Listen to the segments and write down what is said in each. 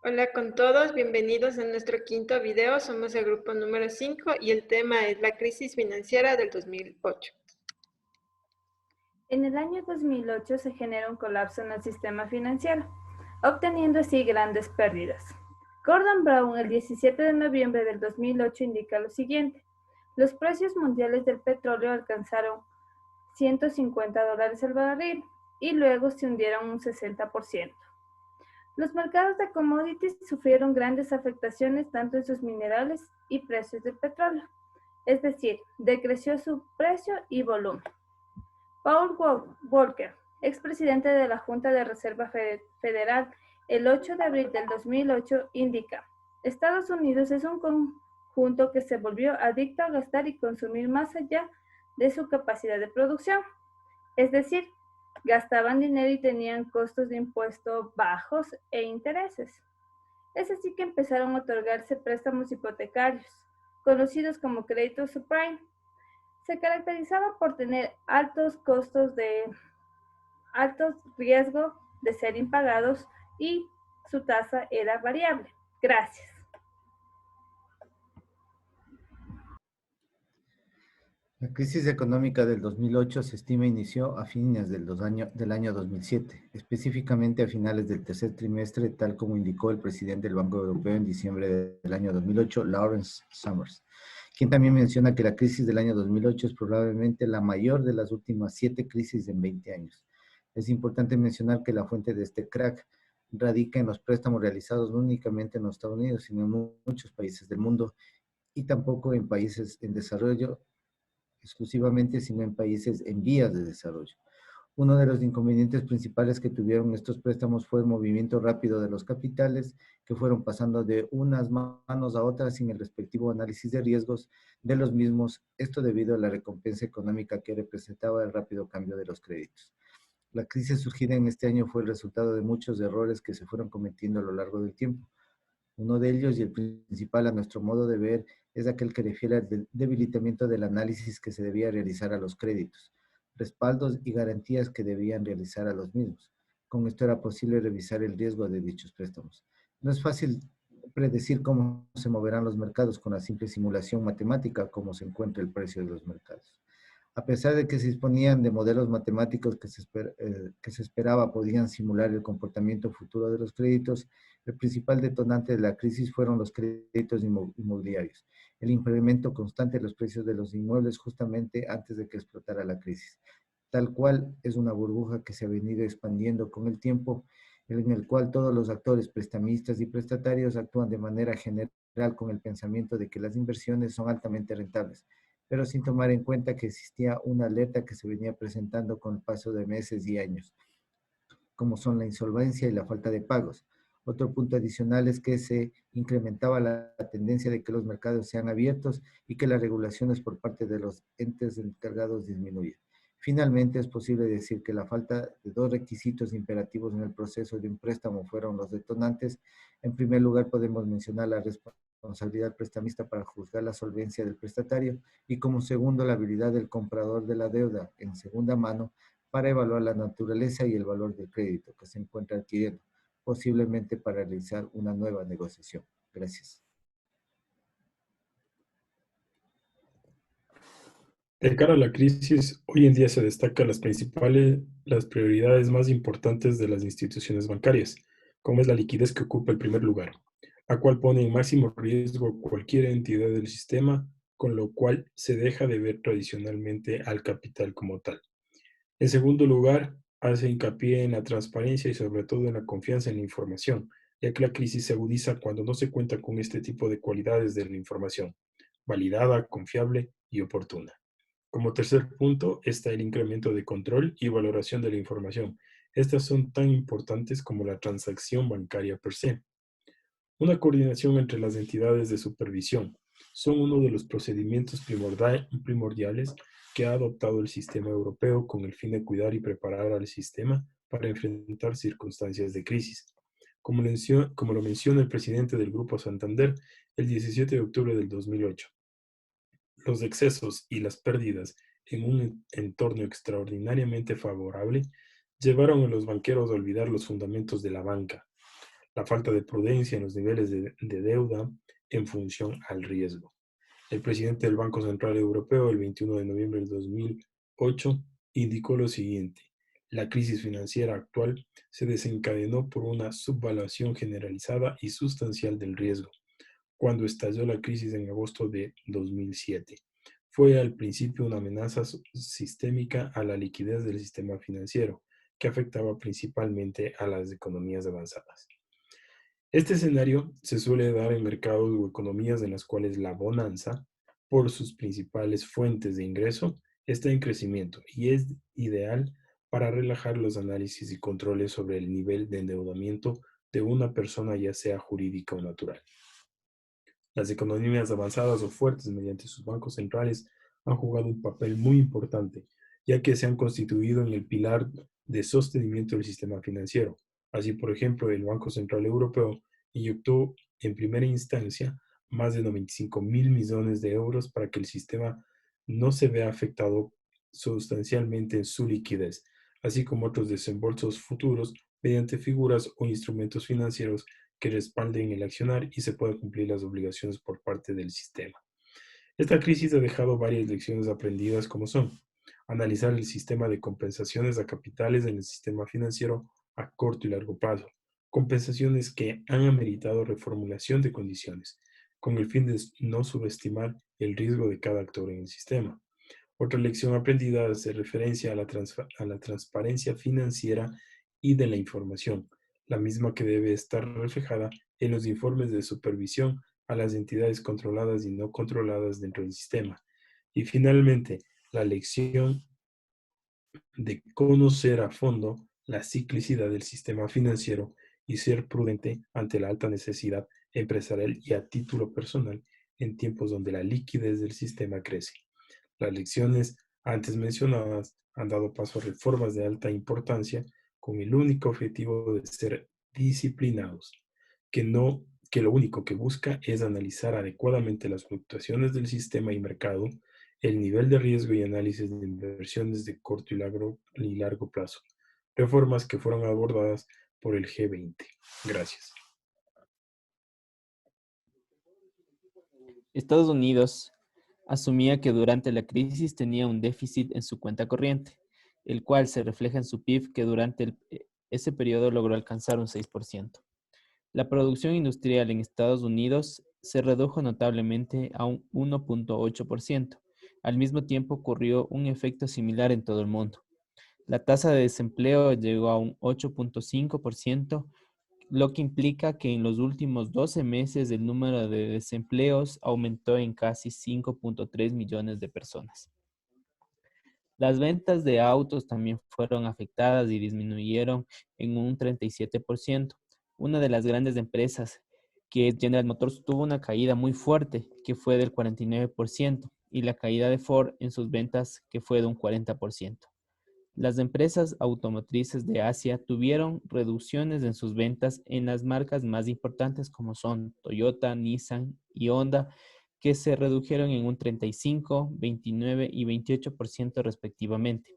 Hola con todos, bienvenidos a nuestro quinto video. Somos el grupo número 5 y el tema es la crisis financiera del 2008. En el año 2008 se genera un colapso en el sistema financiero, obteniendo así grandes pérdidas. Gordon Brown, el 17 de noviembre del 2008, indica lo siguiente: los precios mundiales del petróleo alcanzaron $150 el barril y luego se hundieron un 60%. Los mercados de commodities sufrieron grandes afectaciones tanto en sus minerales y precios del petróleo, es decir, decreció su precio y volumen. Paul Volcker, expresidente de la Junta de Reserva Federal, el 8 de abril del 2008, indica: Estados Unidos es un conjunto que se volvió adicto a gastar y consumir más allá de su capacidad de producción. Es decir, gastaban dinero y tenían costos de impuesto bajos e intereses. Es así que empezaron a otorgarse préstamos hipotecarios, conocidos como créditos subprime. Se caracterizaban por tener altos riesgos de ser impagados y su tasa era variable. Gracias. La crisis económica del 2008 se estima inició a fines del año 2007, específicamente a finales del tercer trimestre, tal como indicó el presidente del Banco Europeo en diciembre del año 2008, Lawrence Summers, quien también menciona que la crisis del año 2008 es probablemente la mayor de las últimas 7 crisis en 20 años. Es importante mencionar que la fuente de este crack radica en los préstamos realizados no únicamente en los Estados Unidos, sino en muchos países del mundo y tampoco en países en desarrollo exclusivamente, sino en países en vías de desarrollo. Uno de los inconvenientes principales que tuvieron estos préstamos fue el movimiento rápido de los capitales, que fueron pasando de unas manos a otras sin el respectivo análisis de riesgos de los mismos, esto debido a la recompensa económica que representaba el rápido cambio de los créditos. La crisis surgida en este año fue el resultado de muchos errores que se fueron cometiendo a lo largo del tiempo. Uno de ellos, y el principal a nuestro modo de ver, es aquel que refiere al debilitamiento del análisis que se debía realizar a los créditos, respaldos y garantías que debían realizar a los mismos. Con esto era posible revisar el riesgo de dichos préstamos. No es fácil predecir cómo se moverán los mercados con la simple simulación matemática, como se encuentra el precio de los mercados. A pesar de que se disponían de modelos matemáticos que se esperaba podían simular el comportamiento futuro de los créditos, el principal detonante de la crisis fueron los créditos inmobiliarios, el incremento constante de los precios de los inmuebles justamente antes de que explotara la crisis. Tal cual es una burbuja que se ha venido expandiendo con el tiempo, en el cual todos los actores, prestamistas y prestatarios actúan de manera general con el pensamiento de que las inversiones son altamente rentables, pero sin tomar en cuenta que existía una alerta que se venía presentando con el paso de meses y años, como son la insolvencia y la falta de pagos. Otro punto adicional es que se incrementaba la tendencia de que los mercados sean abiertos y que las regulaciones por parte de los entes encargados disminuyan. Finalmente, es posible decir que la falta de dos requisitos imperativos en el proceso de un préstamo fueron los detonantes. En primer lugar, podemos mencionar la responsabilidad prestamista para juzgar la solvencia del prestatario y como segundo, la habilidad del comprador de la deuda en segunda mano para evaluar la naturaleza y el valor del crédito que se encuentra adquiriendo, posiblemente para realizar una nueva negociación. Gracias. De cara a la crisis, hoy en día se destacan las prioridades más importantes de las instituciones bancarias, como es la liquidez que ocupa el primer lugar, la cual pone en máximo riesgo cualquier entidad del sistema, con lo cual se deja de ver tradicionalmente al capital como tal. En segundo lugar, hace hincapié en la transparencia y sobre todo en la confianza en la información, ya que la crisis se agudiza cuando no se cuenta con este tipo de cualidades de la información, validada, confiable y oportuna. Como tercer punto está el incremento de control y valoración de la información. Estas son tan importantes como la transacción bancaria per se. Una coordinación entre las entidades de supervisión son uno de los procedimientos primordiales que ha adoptado el sistema europeo con el fin de cuidar y preparar al sistema para enfrentar circunstancias de crisis. Como lo menciona el presidente del Grupo Santander el 17 de octubre del 2008. Los excesos y las pérdidas en un entorno extraordinariamente favorable llevaron a los banqueros a olvidar los fundamentos de la banca. la falta de prudencia en los niveles de deuda en función al riesgo. El presidente del Banco Central Europeo, el 21 de noviembre del 2008, indicó lo siguiente: la crisis financiera actual se desencadenó por una subvaluación generalizada y sustancial del riesgo. Cuando estalló la crisis en agosto de 2007, fue al principio una amenaza sistémica a la liquidez del sistema financiero, que afectaba principalmente a las economías avanzadas. Este escenario se suele dar en mercados o economías en las cuales la bonanza, por sus principales fuentes de ingreso, está en crecimiento y es ideal para relajar los análisis y controles sobre el nivel de endeudamiento de una persona, ya sea jurídica o natural. Las economías avanzadas o fuertes, mediante sus bancos centrales, han jugado un papel muy importante, ya que se han constituido en el pilar de sostenimiento del sistema financiero. Así, por ejemplo, el Banco Central Europeo inyectó en primera instancia más de 95.000 millones de euros para que el sistema no se vea afectado sustancialmente en su liquidez, así como otros desembolsos futuros mediante figuras o instrumentos financieros que respalden el accionar y se puedan cumplir las obligaciones por parte del sistema. Esta crisis ha dejado varias lecciones aprendidas, como son: analizar el sistema de compensaciones a capitales en el sistema financiero a corto y largo plazo, compensaciones que han ameritado reformulación de condiciones, con el fin de no subestimar el riesgo de cada actor en el sistema. Otra lección aprendida hace referencia a la transparencia financiera y de la información, la misma que debe estar reflejada en los informes de supervisión a las entidades controladas y no controladas dentro del sistema. Y finalmente, la lección de conocer a fondo la ciclicidad del sistema financiero y ser prudente ante la alta necesidad empresarial y a título personal en tiempos donde la liquidez del sistema crece. Las lecciones antes mencionadas han dado paso a reformas de alta importancia con el único objetivo de ser disciplinados, que lo único que busca es analizar adecuadamente las fluctuaciones del sistema y mercado, el nivel de riesgo y análisis de inversiones de corto y largo plazo. Reformas que fueron abordadas por el G20. Gracias. Estados Unidos asumía que durante la crisis tenía un déficit en su cuenta corriente, el cual se refleja en su PIB, que durante ese periodo logró alcanzar un 6%. La producción industrial en Estados Unidos se redujo notablemente a un 1.8%. Al mismo tiempo ocurrió un efecto similar en todo el mundo. La tasa de desempleo llegó a un 8.5%, lo que implica que en los últimos 12 meses el número de desempleos aumentó en casi 5.3 millones de personas. Las ventas de autos también fueron afectadas y disminuyeron en un 37%. Una de las grandes empresas, que es General Motors, tuvo una caída muy fuerte, que fue del 49%, y la caída de Ford en sus ventas, que fue de un 40%. Las empresas automotrices de Asia tuvieron reducciones en sus ventas en las marcas más importantes, como son Toyota, Nissan y Honda, que se redujeron en un 35, 29 y 28% respectivamente.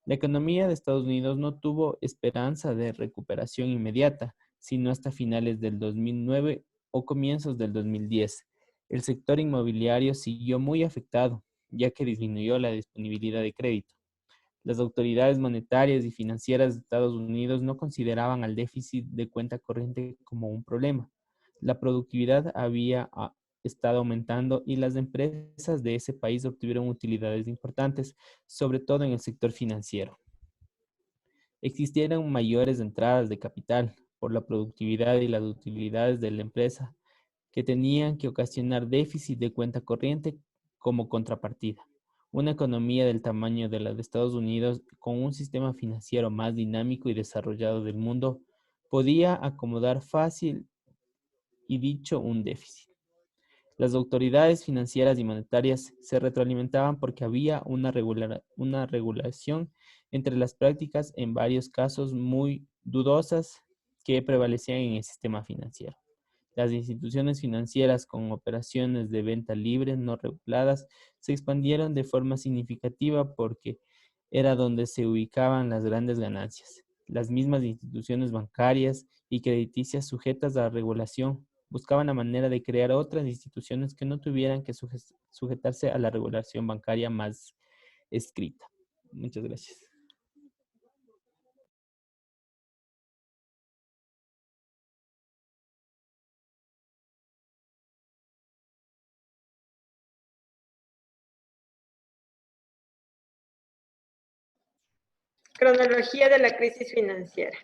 La economía de Estados Unidos no tuvo esperanza de recuperación inmediata, sino hasta finales del 2009 o comienzos del 2010. El sector inmobiliario siguió muy afectado, ya que disminuyó la disponibilidad de crédito. Las autoridades monetarias y financieras de Estados Unidos no consideraban al déficit de cuenta corriente como un problema. La productividad había estado aumentando y las empresas de ese país obtuvieron utilidades importantes, sobre todo en el sector financiero. Existieron mayores entradas de capital por la productividad y las utilidades de la empresa, que tenían que ocasionar déficit de cuenta corriente como contrapartida. Una economía del tamaño de la de Estados Unidos, con un sistema financiero más dinámico y desarrollado del mundo, podía acomodar fácil y dicho un déficit. Las autoridades financieras y monetarias se retroalimentaban porque había una regulación entre las prácticas, en varios casos muy dudosas, que prevalecían en el sistema financiero. Las instituciones financieras con operaciones de venta libre no reguladas se expandieron de forma significativa porque era donde se ubicaban las grandes ganancias. Las mismas instituciones bancarias y crediticias sujetas a la regulación buscaban la manera de crear otras instituciones que no tuvieran que sujetarse a la regulación bancaria más escrita. Muchas gracias. Cronología de la crisis financiera.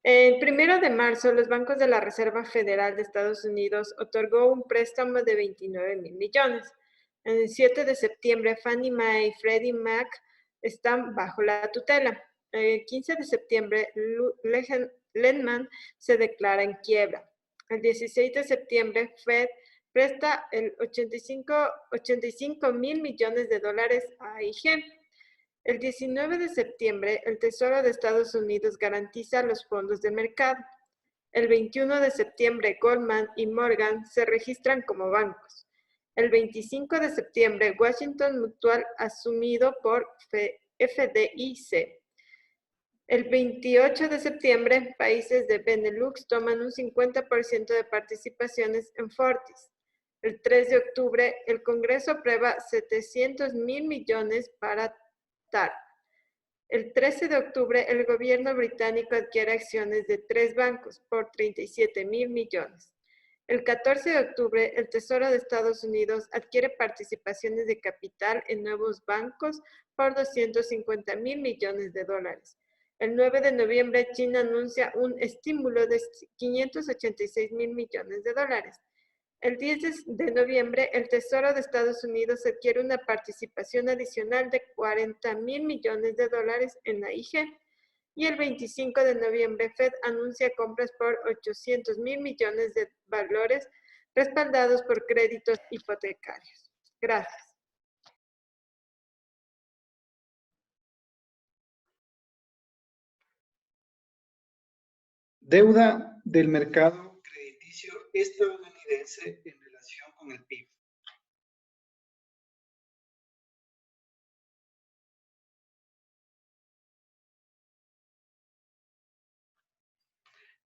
El 1 de marzo, los bancos de la Reserva Federal de Estados Unidos otorgó un préstamo de 29,000 millones. El 7 de septiembre, Fannie Mae y Freddie Mac están bajo la tutela. El 15 de septiembre, Lehman se declara en quiebra. El 16 de septiembre, Fed presta el 85,000 millones de dólares a AIG. El 19 de septiembre, el Tesoro de Estados Unidos garantiza los fondos del mercado. El 21 de septiembre, Goldman y Morgan se registran como bancos. El 25 de septiembre, Washington Mutual asumido por FDIC. El 28 de septiembre, países de Benelux toman un 50% de participaciones en Fortis. El 3 de octubre, el Congreso aprueba 700,000 millones para TARP. El 13 de octubre, el gobierno británico adquiere acciones de 3 bancos por 37,000 millones. El 14 de octubre, el Tesoro de Estados Unidos adquiere participaciones de capital en nuevos bancos por 250,000 millones de dólares. El 9 de noviembre, China anuncia un estímulo de 586,000 millones de dólares. El 10 de noviembre, el Tesoro de Estados Unidos adquiere una participación adicional de 40,000 millones de dólares en AIG. Y el 25 de noviembre, Fed anuncia compras por 800,000 millones de valores respaldados por créditos hipotecarios. Gracias. Deuda del mercado crediticio estadounidense en relación con el PIB.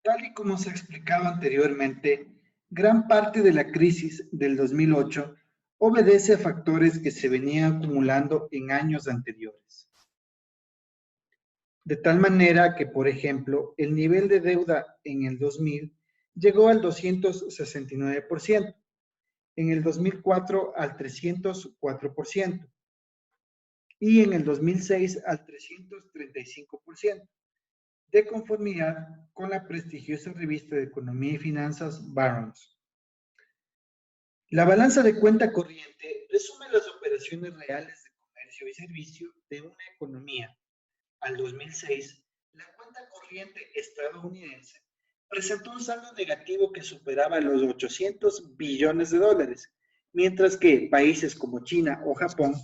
Tal y como se explicaba anteriormente, gran parte de la crisis del 2008 obedece a factores que se venían acumulando en años anteriores. De tal manera que, por ejemplo, el nivel de deuda en el 2000 llegó al 269%, en el 2004 al 304% y en el 2006 al 335%, de conformidad con la prestigiosa revista de Economía y Finanzas Barron's. La balanza de cuenta corriente resume las operaciones reales de comercio y servicio de una economía. Al 2006, la cuenta corriente estadounidense presentó un saldo negativo que superaba los 800 billones de dólares, mientras que países como China o Japón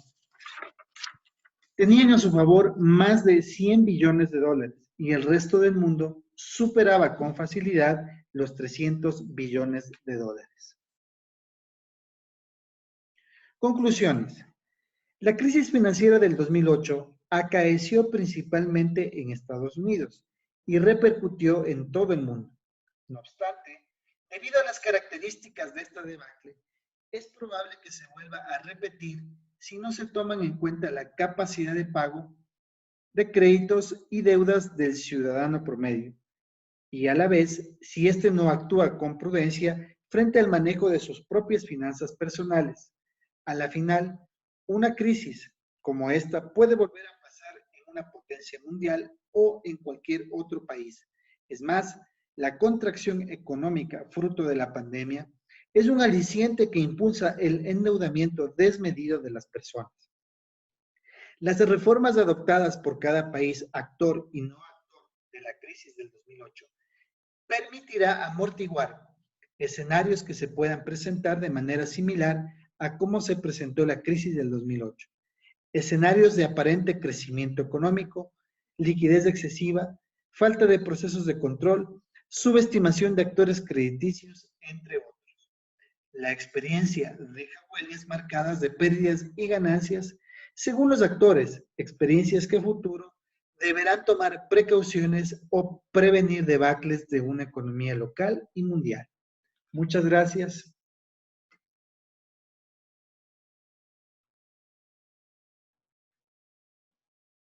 tenían a su favor más de 100 billones de dólares y el resto del mundo superaba con facilidad los 300 billones de dólares. Conclusiones. La crisis financiera del 2008 acaeció principalmente en Estados Unidos y repercutió en todo el mundo. No obstante, debido a las características de esta debacle, es probable que se vuelva a repetir si no se toman en cuenta la capacidad de pago de créditos y deudas del ciudadano promedio, y a la vez si éste no actúa con prudencia frente al manejo de sus propias finanzas personales. A la final, una crisis como esta puede volver a pasar en una potencia mundial o en cualquier otro país. Es más, la contracción económica fruto de la pandemia es un aliciente que impulsa el endeudamiento desmedido de las personas. Las reformas adoptadas por cada país actor y no actor de la crisis del 2008 permitirá amortiguar escenarios que se puedan presentar de manera similar a cómo se presentó la crisis del 2008. Escenarios de aparente crecimiento económico, liquidez excesiva, falta de procesos de control, subestimación de actores crediticios, entre otros. La experiencia deja huellas marcadas de pérdidas y ganancias según los actores, experiencias que a futuro deberán tomar precauciones o prevenir debacles de una economía local y mundial. Muchas gracias.